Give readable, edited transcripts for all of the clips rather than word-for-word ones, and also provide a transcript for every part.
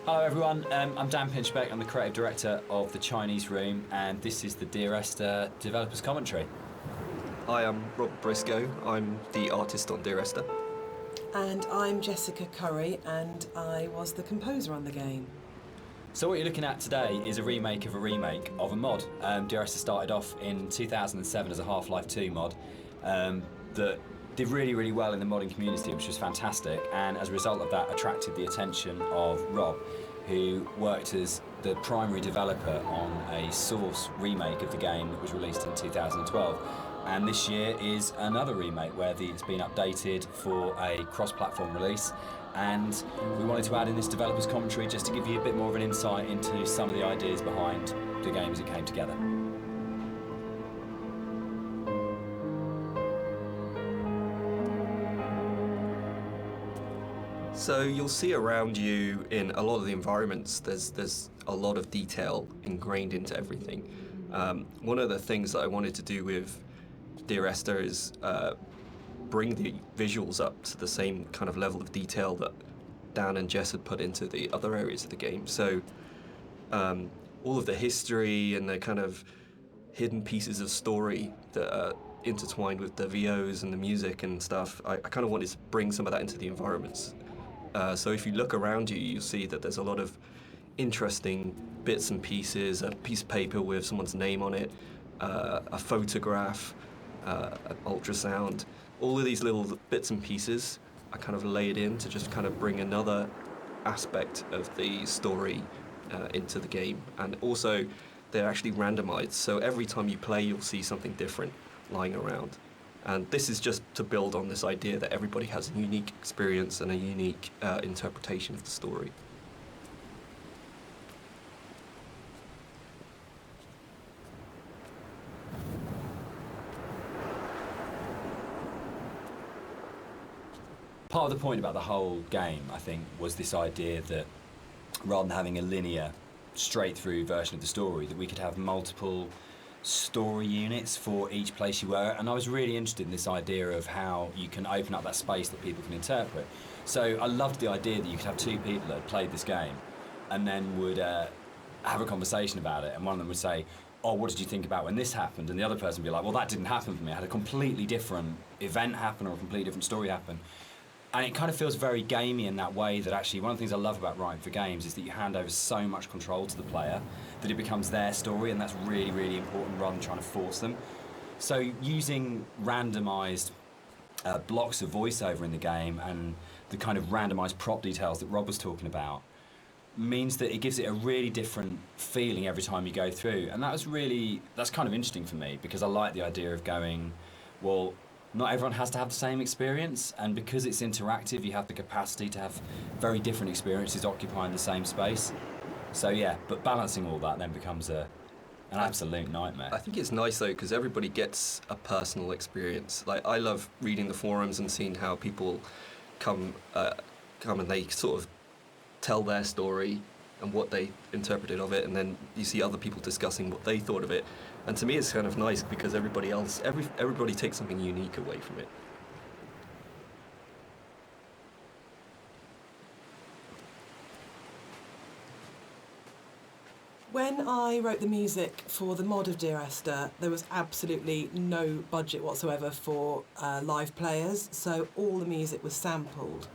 Hello everyone, I'm Dan Pinchbeck, I'm the creative director of the Chinese Room, and this is the Dear Esther developers commentary. Hi, I'm Rob Briscoe, I'm the artist on Dear Esther. And I'm Jessica Curry, and I was the composer on the game. So what you're looking at today is a remake of a mod. Dear Esther started off in 2007 as a Half-Life 2 mod that did really, really well in the modding community, which was fantastic, and as a result of that attracted the attention of Rob, who worked as the primary developer on a Source remake of the game that was released in 2012. And this year is another remake where it's been updated for a cross-platform release, and we wanted to add in this developer's commentary just to give you a bit more of an insight into some of the ideas behind the game as it came together. So you'll see around you in a lot of the environments, there's a lot of detail ingrained into everything. One of the things that I wanted to do with Dear Esther is bring the visuals up to the same kind of level of detail that Dan and Jess had put into the other areas of the game. So all of the history and the kind of hidden pieces of story that are intertwined with the VOs and the music and stuff, I kind of wanted to bring some of that into the environments. So if you look around you, you'll see that there's a lot of interesting bits and pieces, a piece of paper with someone's name on it, a photograph, an ultrasound. All of these little bits and pieces are kind of laid in to just kind of bring another aspect of the story into the game. And also, they're actually randomized, so every time you play, you'll see something different lying around. And this is just to build on this idea that everybody has a unique experience and a unique interpretation of the story. Part of the point about the whole game, I think, was this idea that rather than having a linear, straight-through version of the story, that we could have multiple story units for each place you were, and I was really interested in this idea of how you can open up that space that people can interpret. So I loved the idea that you could have two people that had played this game and then would have a conversation about it, and one of them would say, oh, what did you think about when this happened? And the other person would be like, well, that didn't happen for me. I had a completely different event happen or a completely different story happen. And it kind of feels very gamey in that way, that actually one of the things I love about writing for games is that you hand over so much control to the player that it becomes their story, and that's really, really important rather than trying to force them. So using randomised blocks of voiceover in the game and the kind of randomised prop details that Rob was talking about means that it gives it a really different feeling every time you go through. And that's kind of interesting for me, because I like the idea of going, well, not everyone has to have the same experience, and because it's interactive, you have the capacity to have very different experiences occupying the same space. So yeah, but balancing all that then becomes an absolute nightmare. I think it's nice though, because everybody gets a personal experience. Like, I love reading the forums and seeing how people come and they sort of tell their story and what they interpreted of it, and then you see other people discussing what they thought of it. And to me, it's kind of nice because everybody takes something unique away from it. When I wrote the music for the mod of Dear Esther, there was absolutely no budget whatsoever for live players, so all the music was sampled.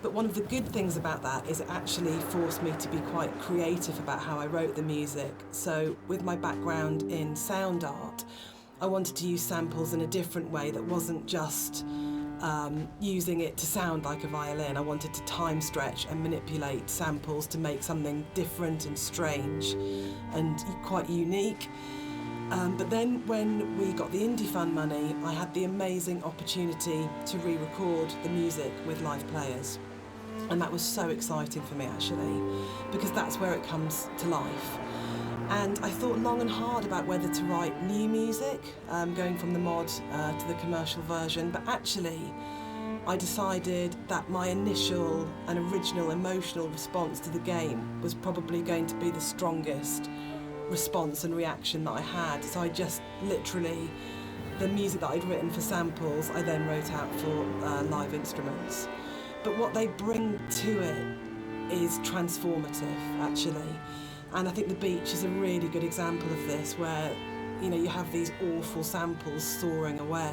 But one of the good things about that is it actually forced me to be quite creative about how I wrote the music. So with my background in sound art, I wanted to use samples in a different way that wasn't just using it to sound like a violin. I wanted to time stretch and manipulate samples to make something different and strange and quite unique. But then when we got the Indie Fund money, I had the amazing opportunity to re-record the music with live players. And that was so exciting for me, actually, because that's where it comes to life. And I thought long and hard about whether to write new music, going from the mod to the commercial version, but actually I decided that my initial and original emotional response to the game was probably going to be the strongest response and reaction that I had. So I just literally, the music that I'd written for samples, I then wrote out for live instruments. But what they bring to it is transformative, actually. And I think the beach is a really good example of this, where you have these awful samples soaring away,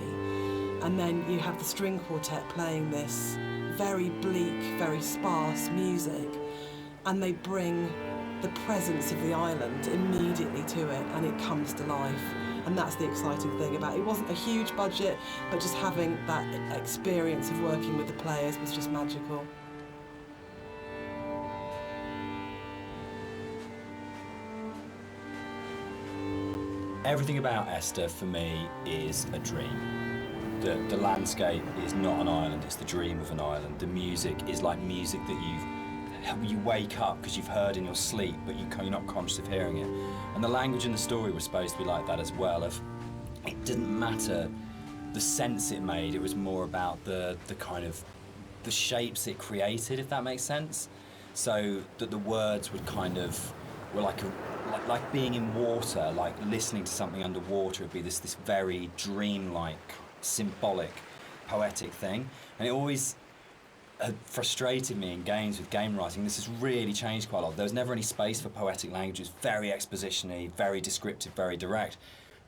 and then you have the string quartet playing this very bleak, very sparse music, and they bring the presence of the island immediately to it, and it comes to life. And that's the exciting thing about it. It wasn't a huge budget, but just having that experience of working with the players was just magical. Everything about Esther for me is a dream. The landscape is not an island, it's the dream of an island. The music is like music that you wake up because you've heard in your sleep, but you're not conscious of hearing it. And the language in the story was supposed to be like that as well. It didn't matter the sense it made, it was more about the kind of the shapes it created, if that makes sense. So that the words would were like being in water, like listening to something underwater. It'd be this very dreamlike, symbolic, poetic thing. And it always frustrated me in games with game writing. This has really changed quite a lot. There was never any space for poetic language. It was very exposition-y, very descriptive, very direct.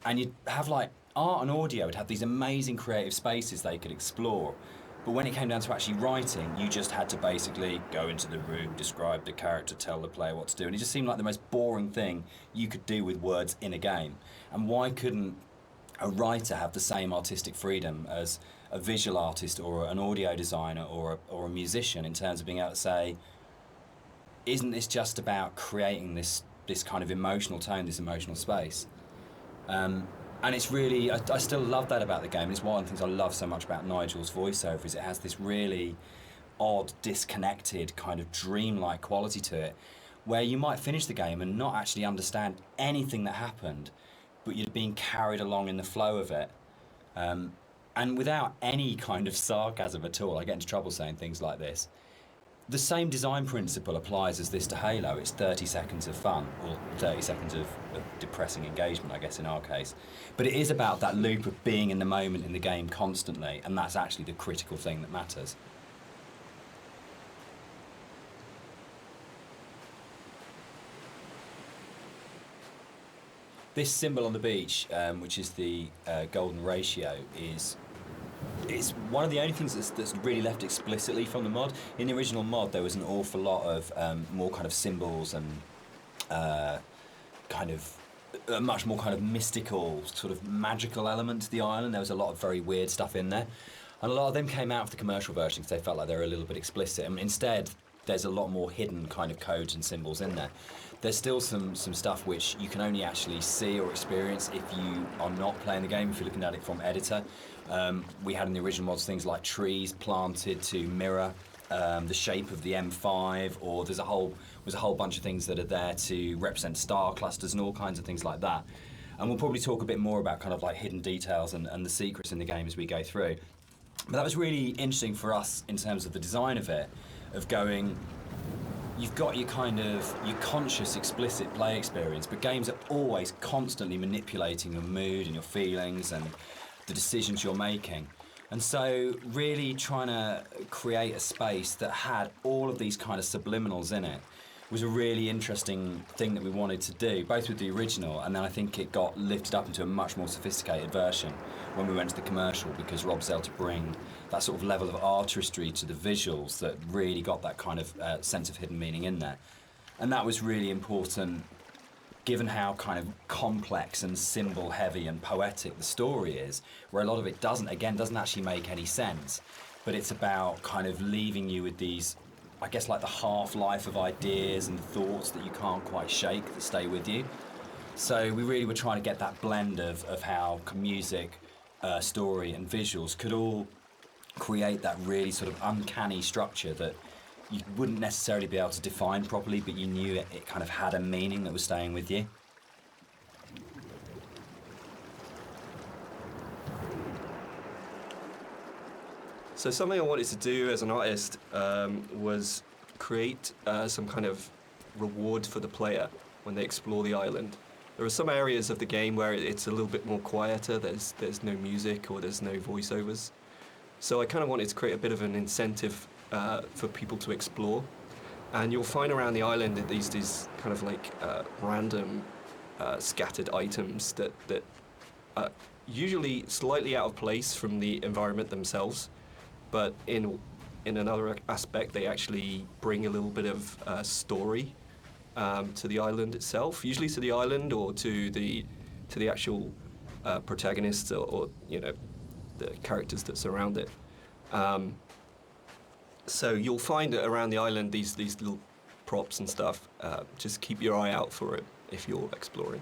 And you'd have art and audio would have these amazing creative spaces they could explore. But when it came down to actually writing, you just had to basically go into the room, describe the character, tell the player what to do. And it just seemed like the most boring thing you could do with words in a game. And why couldn't a writer have the same artistic freedom as a visual artist or an audio designer or a musician, in terms of being able to say, isn't this just about creating this kind of emotional tone, this emotional space? And it's really, I still love that about the game. It's one of the things I love so much about Nigel's voiceover, is it has this really odd, disconnected, kind of dreamlike quality to it, where you might finish the game and not actually understand anything that happened, but you're being carried along in the flow of it. And without any kind of sarcasm at all, I get into trouble saying things like this. The same design principle applies as this to Halo. It's 30 seconds of fun, or 30 seconds of depressing engagement, I guess, in our case. But it is about that loop of being in the moment in the game constantly, and that's actually the critical thing that matters. This symbol on the beach, which is the golden ratio, it's one of the only things that's really left explicitly from the mod. In the original mod, there was an awful lot of more kind of symbols and kind of a much more kind of mystical, sort of magical element to the island. There was a lot of very weird stuff in there. And a lot of them came out of the commercial version because they felt like they were a little bit explicit. And instead, there's a lot more hidden kind of codes and symbols in there. There's still some stuff which you can only actually see or experience if you are not playing the game, if you're looking at it from editor. We had in the original mods things like trees planted to mirror the shape of the M5, or there's a whole bunch of things that are there to represent star clusters and all kinds of things like that. And we'll probably talk a bit more about kind of like hidden details and the secrets in the game as we go through. But that was really interesting for us in terms of the design of it, of going, you've got your kind of your conscious, explicit play experience, but games are always constantly manipulating your mood and your feelings and the decisions you're making. And so really trying to create a space that had all of these kind of subliminals in it was a really interesting thing that we wanted to do, both with the original, and then I think it got lifted up into a much more sophisticated version when we went to the commercial, because Rob's able to bring that sort of level of artistry to the visuals that really got that kind of sense of hidden meaning in there. And that was really important, given how kind of complex and symbol heavy and poetic the story is, where a lot of it doesn't actually make any sense, but it's about kind of leaving you with these, I guess, like the half-life of ideas and thoughts that you can't quite shake, that stay with you. So we really were trying to get that blend of how music, story and visuals could all create that really sort of uncanny structure that you wouldn't necessarily be able to define properly, but you knew it kind of had a meaning that was staying with you. So something I wanted to do as an artist was create some kind of reward for the player when they explore the island. There are some areas of the game where it's a little bit more quieter, there's no music or there's no voiceovers. So I kind of wanted to create a bit of an incentive for people to explore. And you'll find around the island that these kind of like random scattered items that are usually slightly out of place from the environment themselves, but in another aspect they actually bring a little bit of story to the island itself, usually to the island or to the actual protagonists or the characters that surround it. So you'll find that around the island these little props and stuff. Just keep your eye out for it if you're exploring.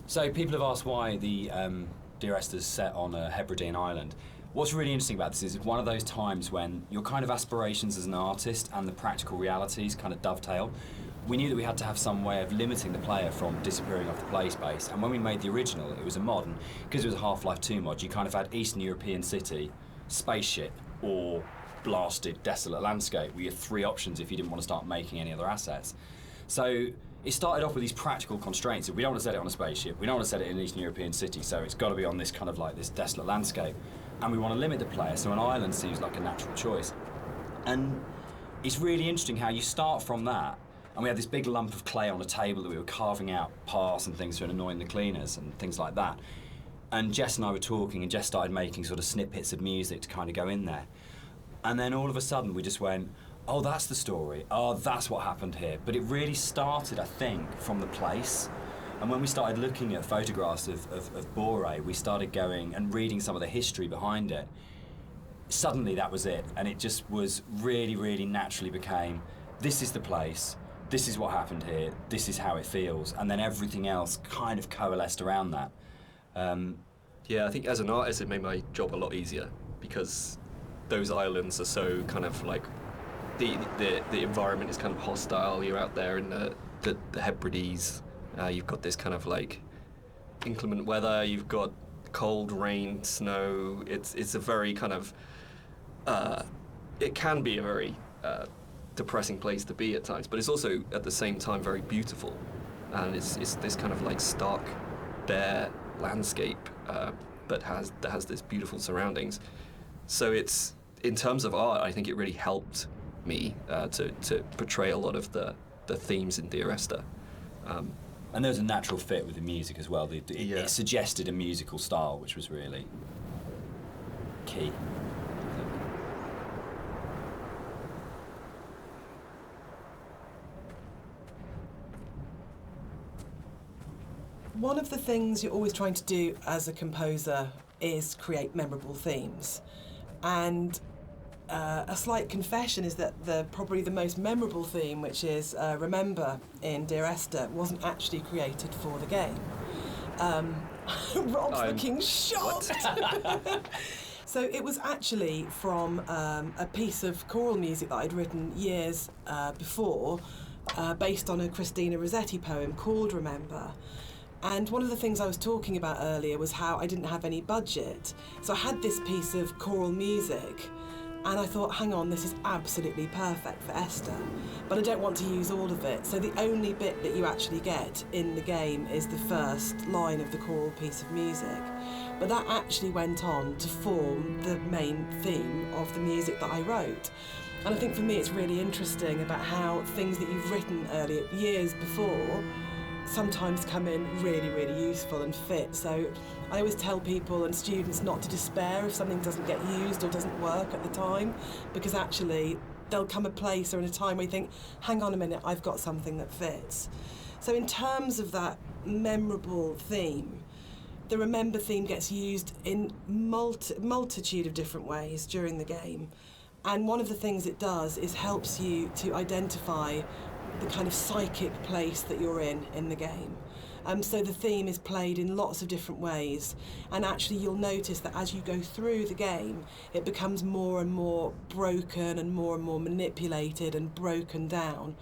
So people have asked why the Dear Esther's set on a Hebridean island. What's really interesting about this is it's one of those times when your kind of aspirations as an artist and the practical realities kind of dovetail. We knew that we had to have some way of limiting the player from disappearing off the play space, and when we made the original, it was a mod, and because it was a Half-Life 2 mod, you kind of had Eastern European city, spaceship, or blasted, desolate landscape, were your three options if you didn't want to start making any other assets. So it started off with these practical constraints. We don't want to set it on a spaceship, we don't want to set it in an Eastern European city, so it's got to be on this kind of like this desolate landscape. And we want to limit the player, so an island seems like a natural choice. And it's really interesting how you start from that. And we had this big lump of clay on a table that we were carving out paths and things to annoying the cleaners and things like that. And Jess and I were talking, and Jess started making sort of snippets of music to kind of go in there. And then all of a sudden we just went, oh, that's the story. Oh, that's what happened here. But it really started, I think, from the place. And when we started looking at photographs of Boré, we started going and reading some of the history behind it. Suddenly that was it. And it just was really, really naturally became, this is the place. This is what happened here, this is how it feels, and then everything else kind of coalesced around that. Yeah, I think as an artist it made my job a lot easier, because those islands are so kind of like, the environment is kind of hostile. You're out there in the Hebrides, you've got this kind of like inclement weather, you've got cold, rain, snow. It's a very kind of, it can be a very depressing place to be at times, but it's also at the same time very beautiful, and it's this kind of like stark, bare landscape, that has this beautiful surroundings. So it's, in terms of art, I think it really helped me to portray a lot of the themes in Dear Esther. And there was a natural fit with the music as well. It suggested a musical style, which was really key. One of the things you're always trying to do as a composer is create memorable themes. And a slight confession is that probably the most memorable theme, which is Remember in Dear Esther, wasn't actually created for the game. Rob's looking shocked. So it was actually from a piece of choral music that I'd written years before, based on a Christina Rossetti poem called Remember. And one of the things I was talking about earlier was how I didn't have any budget. So I had this piece of choral music, and I thought, hang on, this is absolutely perfect for Esther, but I don't want to use all of it. So the only bit that you actually get in the game is the first line of the choral piece of music. But that actually went on to form the main theme of the music that I wrote. And I think for me it's really interesting about how things that you've written earlier, years before, sometimes come in really, really useful and fit. So I always tell people and students not to despair if something doesn't get used or doesn't work at the time, because actually there'll come a place or in a time where you think, hang on a minute, I've got something that fits. So in terms of that memorable theme, the Remember theme gets used in multitude of different ways during the game. And one of the things it does is helps you to identify the kind of psychic place that you're in the game. So the theme is played in lots of different ways, and actually you'll notice that as you go through the game, it becomes more and more broken and more manipulated and broken down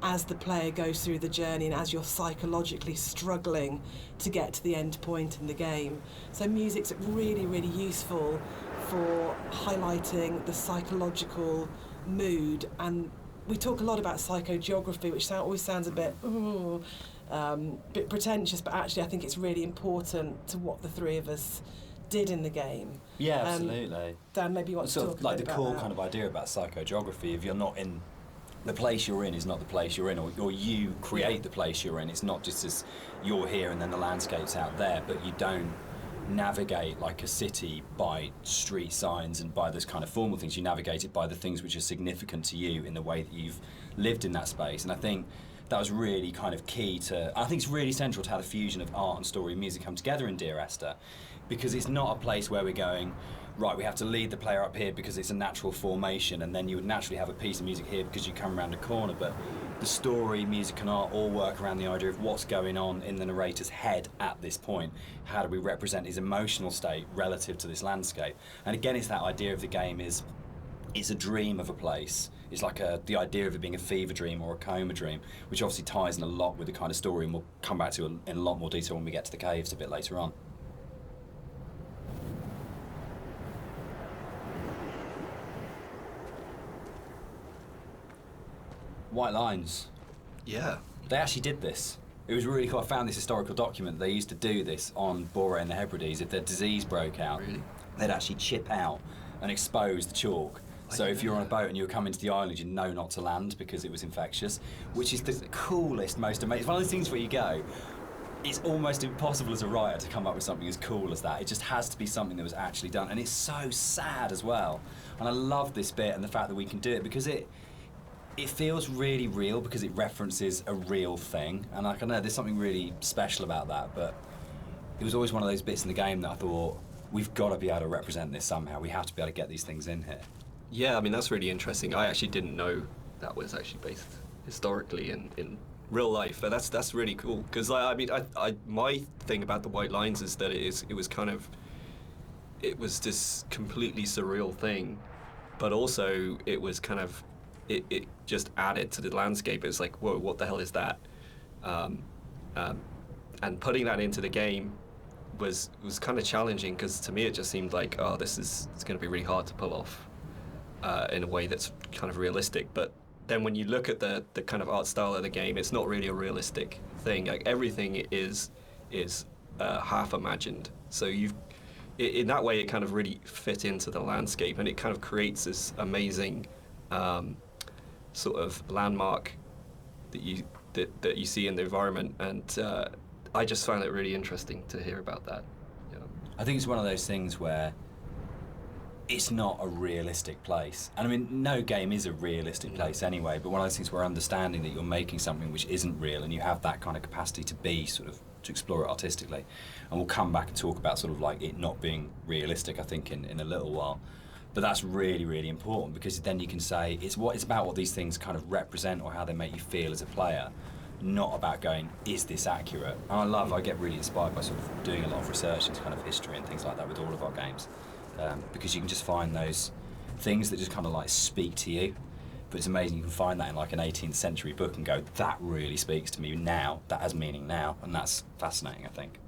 as the player goes through the journey and as you're psychologically struggling to get to the end point in the game. So music's really, really useful for highlighting the psychological mood, and we talk a lot about psychogeography, which always sounds a bit pretentious, but actually I think it's really important to what the three of us did in the game. Yeah, absolutely. Dan, maybe you want to talk a bit about that. Like the core kind of idea about psychogeography, if you're not in, the place you're in is not the place you're in, or you create the place you're in. It's not just as you're here and then the landscape's out there, but you don't navigate like a city by street signs and by those kind of formal things. You navigate it by the things which are significant to you in the way that you've lived in that space. And I think that was really kind of key to, I think it's really central to how the fusion of art and story and music come together in Dear Esther, because it's not a place where we're going, right, we have to lead the player up here because it's a natural formation, and then you would naturally have a piece of music here because you come around a corner. But the story, music and art all work around the idea of what's going on in the narrator's head at this point. How do we represent his emotional state relative to this landscape? And again, it's that idea of the game is, it's a dream of a place. It's like the idea of it being a fever dream or a coma dream, which obviously ties in a lot with the kind of story, and we'll come back to in a lot more detail when we get to the caves a bit later on. White lines. Yeah. They actually did this. It was really cool. I found this historical document. They used to do this on Boré and the Hebrides. If their disease broke out, Really? they'd actually chip out and expose the chalk So if you're on a boat and you were coming to the island, you know not to land because it was infectious, which is the coolest, most amazing. It's one of those things where you go, it's almost impossible as a writer to come up with something as cool as that. It just has to be something that was actually done, and it's so sad as well. And I love this bit and the fact that we can do it because it feels really real because it references a real thing, and I don't know, there's something really special about that. But it was always one of those bits in the game that I thought, we've got to be able to represent this somehow. We have to be able to get these things in here. Yeah, I mean, that's really interesting. I actually didn't know that was actually based historically in real life, but that's really cool. Because I mean, my thing about the White Lines is that it was this completely surreal thing, but also it was kind of, it just added to the landscape. It was like, whoa, what the hell is that? And putting that into the game was kind of challenging, because to me it just seemed like, oh, it's going to be really hard to pull off in a way that's kind of realistic. But then when you look at the kind of art style of the game, it's not really a realistic thing. Like, everything is half imagined. So in that way, it kind of really fit into the landscape, and it kind of creates this amazing sort of landmark that you see in the environment. And I just found it really interesting to hear about that. Yeah. I think it's one of those things where it's not a realistic place. And I mean, no game is a realistic place anyway, but one of those things where understanding that you're making something which isn't real, and you have that kind of capacity to be sort of, to explore it artistically. And we'll come back and talk about sort of like it not being realistic, I think, in a little while. But that's really, really important, because then you can say it's about what these things kind of represent or how they make you feel as a player, not about going, is this accurate? And I get really inspired by sort of doing a lot of research into kind of history and things like that with all of our games, because you can just find those things that just kind of like speak to you. But it's amazing, you can find that in like an 18th century book and go, that really speaks to me now, that has meaning now, and that's fascinating, I think.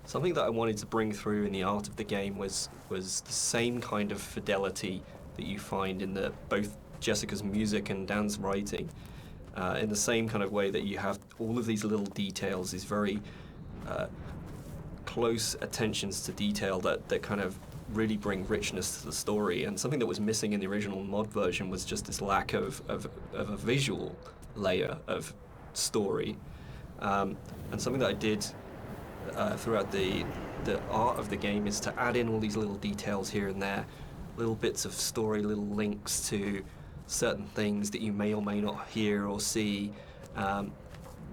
Something that I wanted to bring through in the art of the game was the same kind of fidelity that you find in both Jessica's music and Dan's writing. In the same kind of way that you have all of these little details, these very close attentions to detail that kind of really bring richness to the story. And something that was missing in the original mod version was just this lack of a visual layer of story. And something that I did throughout the art of the game is to add in all these little details here and there, little bits of story, little links to certain things that you may or may not hear or see,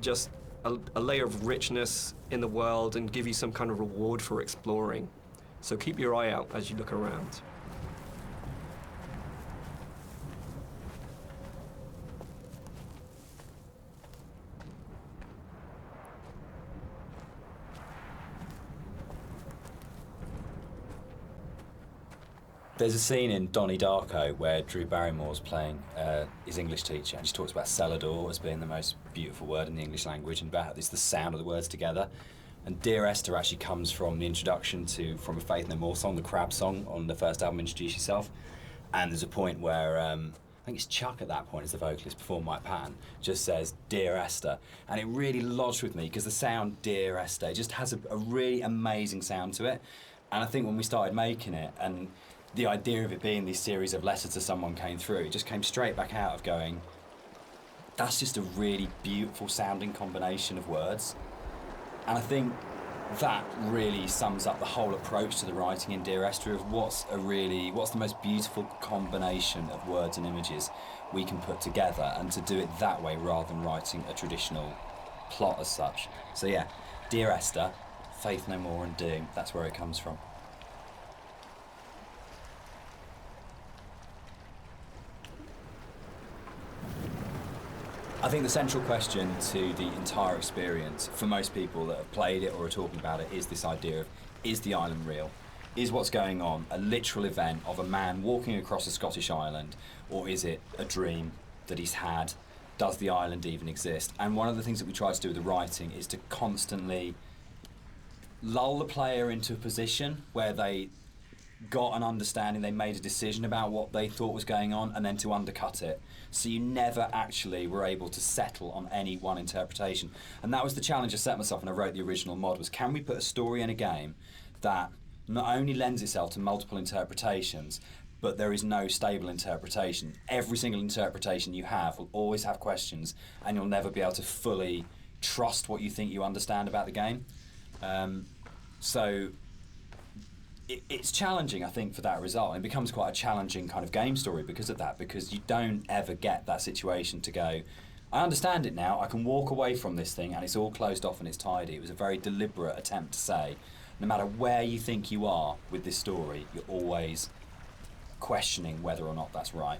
just a layer of richness in the world, and give you some kind of reward for exploring. So keep your eye out as you look around. There's a scene in Donnie Darko where Drew Barrymore's playing his English teacher, and she talks about cellador as being the most beautiful word in the English language, and about it's the sound of the words together. And Dear Esther actually comes from the introduction from a Faith No More song, the Crab song on the first album, Introduce Yourself. And there's a point where, I think it's Chuck at that point, is the vocalist, before Mike Patton, just says, Dear Esther. And it really lodged with me, because the sound Dear Esther just has a really amazing sound to it. And I think when we started making it, and the idea of it being this series of letters to someone came through, it just came straight back out of going, that's just a really beautiful sounding combination of words. And I think that really sums up the whole approach to the writing in Dear Esther of what's the most beautiful combination of words and images we can put together, and to do it that way rather than writing a traditional plot as such. So yeah, Dear Esther, Faith No More and Doom, that's where it comes from. I think the central question to the entire experience, for most people that have played it or are talking about it, is this idea of, is the island real? Is what's going on a literal event of a man walking across a Scottish island, or is it a dream that he's had? Does the island even exist? And one of the things that we try to do with the writing is to constantly lull the player into a position where they got an understanding, they made a decision about what they thought was going on, and then to undercut it. So you never actually were able to settle on any one interpretation. And that was the challenge I set myself when I wrote the original mod, was can we put a story in a game that not only lends itself to multiple interpretations, but there is no stable interpretation. Every single interpretation you have will always have questions, and you'll never be able to fully trust what you think you understand about the game. So it's challenging, I think, for that result. And it becomes quite a challenging kind of game story because of that, because you don't ever get that situation to go, I understand it now, I can walk away from this thing and it's all closed off and it's tidy. It was a very deliberate attempt to say, no matter where you think you are with this story, you're always questioning whether or not that's right.